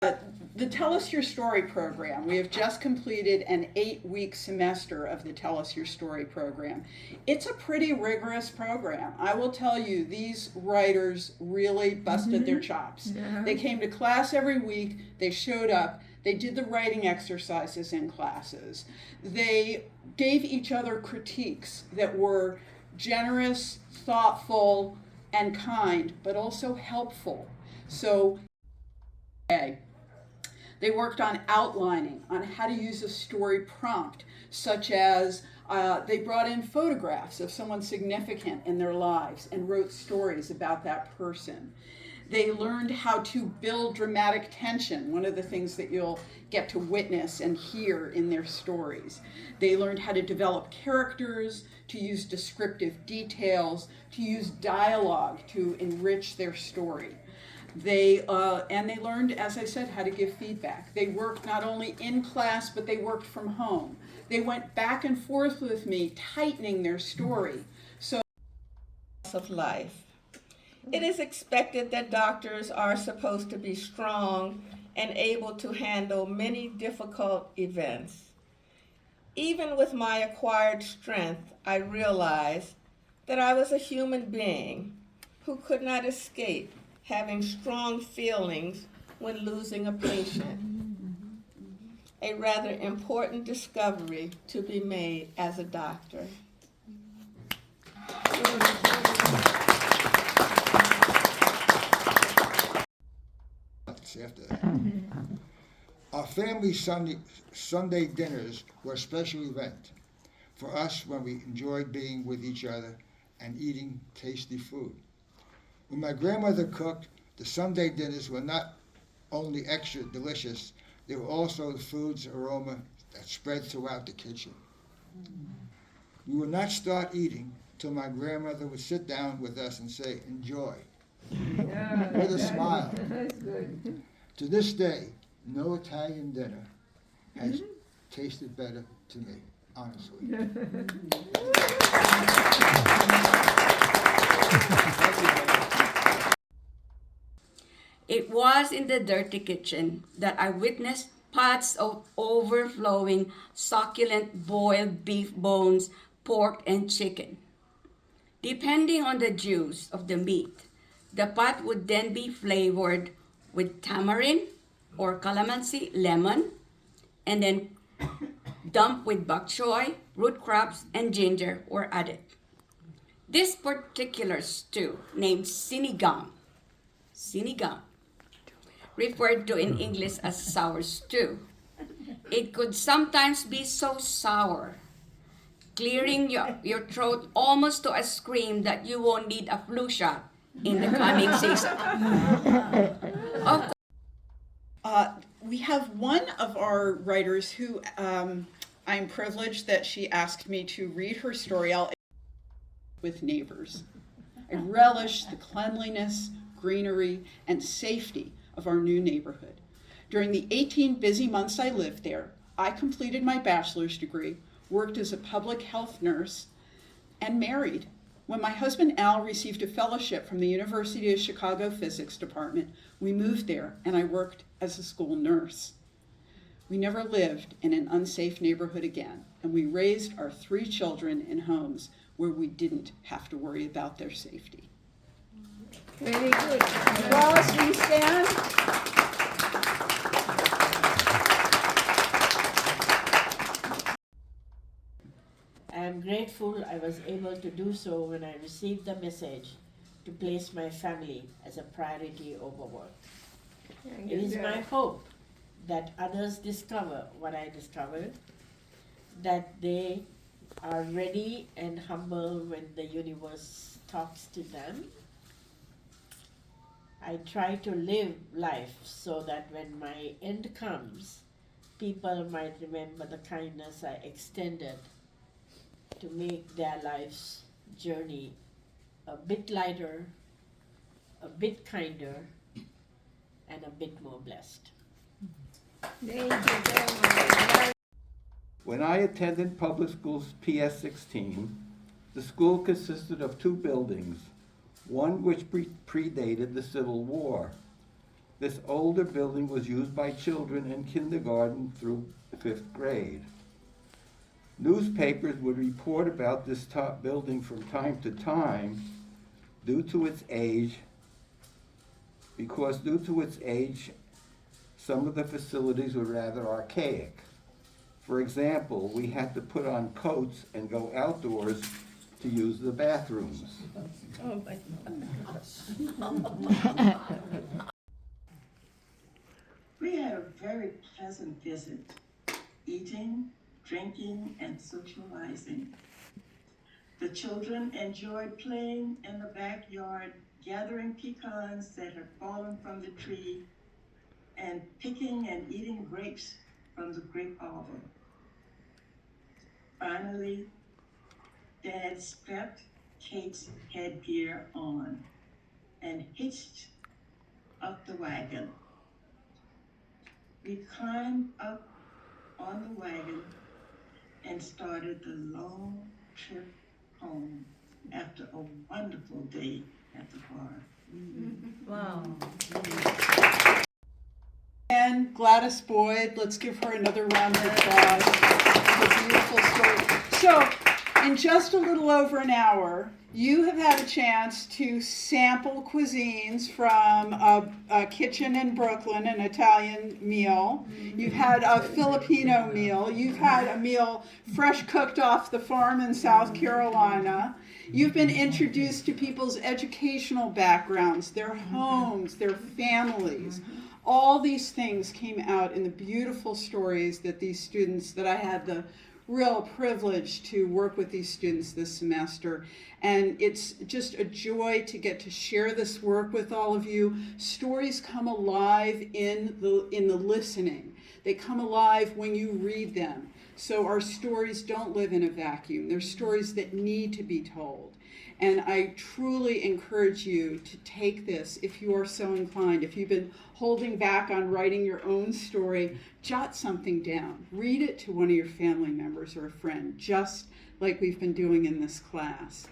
The Tell Us Your Story program. We have just completed an 8-week semester of the Tell Us Your Story program. It's a pretty rigorous program. I will tell you, these writers really busted their chops. Yeah. They came to class every week, they showed up, they did the writing exercises in classes. They gave each other critiques that were generous, thoughtful, and kind, but also helpful. So, they worked on outlining, on how to use a story prompt, such as they brought in photographs of someone significant in their lives and wrote stories about that person. They learned how to build dramatic tension, one of the things that you'll get to witness and hear in their stories. They learned how to develop characters, to use descriptive details, to use dialogue to enrich their story. They learned, as I said, how to give feedback. They worked not only in class, but they worked from home. They went back and forth with me, tightening their story. So, Of life. It is expected that doctors are supposed to be strong and able to handle many difficult events. Even with my acquired strength, I realized that I was a human being who could not escape having strong feelings when losing a patient. A rather important discovery to be made as a doctor. After that. Our family Sunday dinners were a special event for us when we enjoyed being with each other and eating tasty food. When my grandmother cooked, the Sunday dinners were not only extra delicious, they were also the food's aroma that spread throughout the kitchen. We would not start eating till my grandmother would sit down with us and say, "Enjoy," with a smile. That's good. To this day, no Italian dinner has tasted better to me, honestly. It was in the dirty kitchen that I witnessed pots of overflowing, succulent boiled beef bones, pork, and chicken. Depending on the juice of the meat, the pot would then be flavored with tamarind or calamansi, lemon, and then dumped with bok choy, root crops, and ginger were added. This particular stew, named sinigang, referred to in English as sour stew. It could sometimes be so sour, clearing your throat almost to a scream that you won't need a flu shot in the coming season. Of course, we have one of our writers who I'm privileged that she asked me to read her story out with neighbors. I relish the cleanliness, greenery, and safety of our new neighborhood. During the 18 busy months I lived there, I completed my bachelor's degree, worked as a public health nurse, and married. When my husband Al received a fellowship from the University of Chicago Physics Department, we moved there and I worked as a school nurse. We never lived in an unsafe neighborhood again, and we raised our 3 children in homes where we didn't have to worry about their safety. Very good. Applause, we stand. I am grateful I was able to do so when I received the message to place my family as a priority over work. It is my hope that others discover what I discovered, that they are ready and humble when the universe talks to them. I try to live life so that when my end comes, people might remember the kindness I extended to make their life's journey a bit lighter, a bit kinder, and a bit more blessed. Thank you very much. When I attended public schoo's PS 16, the school consisted of 2 buildings, one which predated the Civil War. This older building was used by children in kindergarten through 5th grade. Newspapers would report about this top building from time to time due to its age, some of the facilities were rather archaic. For example, we had to put on coats and go outdoors to use the bathrooms. Oh my We had a very pleasant visit, eating, drinking, and socializing. The children enjoyed playing in the backyard, gathering pecans that had fallen from the tree, and picking and eating grapes from the grape arbor. Finally, Dad strapped Kate's headgear on and hitched up the wagon. We climbed up on the wagon and started the long trip home after a wonderful day at the farm. Wow. And Gladys Boyd, let's give her another round of applause. It's a beautiful story. So, in just a little over an hour, you have had a chance to sample cuisines from a kitchen in Brooklyn, an Italian meal. You've had a Filipino meal. You've had a meal fresh cooked off the farm in South Carolina. You've been introduced to people's educational backgrounds, their homes, their families. All these things came out in the beautiful stories that these students, that I had the real privilege to work with these students this semester. And it's just a joy to get to share this work with all of you. Stories come alive in the listening. They come alive when you read them. So our stories don't live in a vacuum. They're stories that need to be told. And I truly encourage you to take this if you are so inclined. If you've been holding back on writing your own story, jot something down. Read it to one of your family members or a friend, just like we've been doing in this class.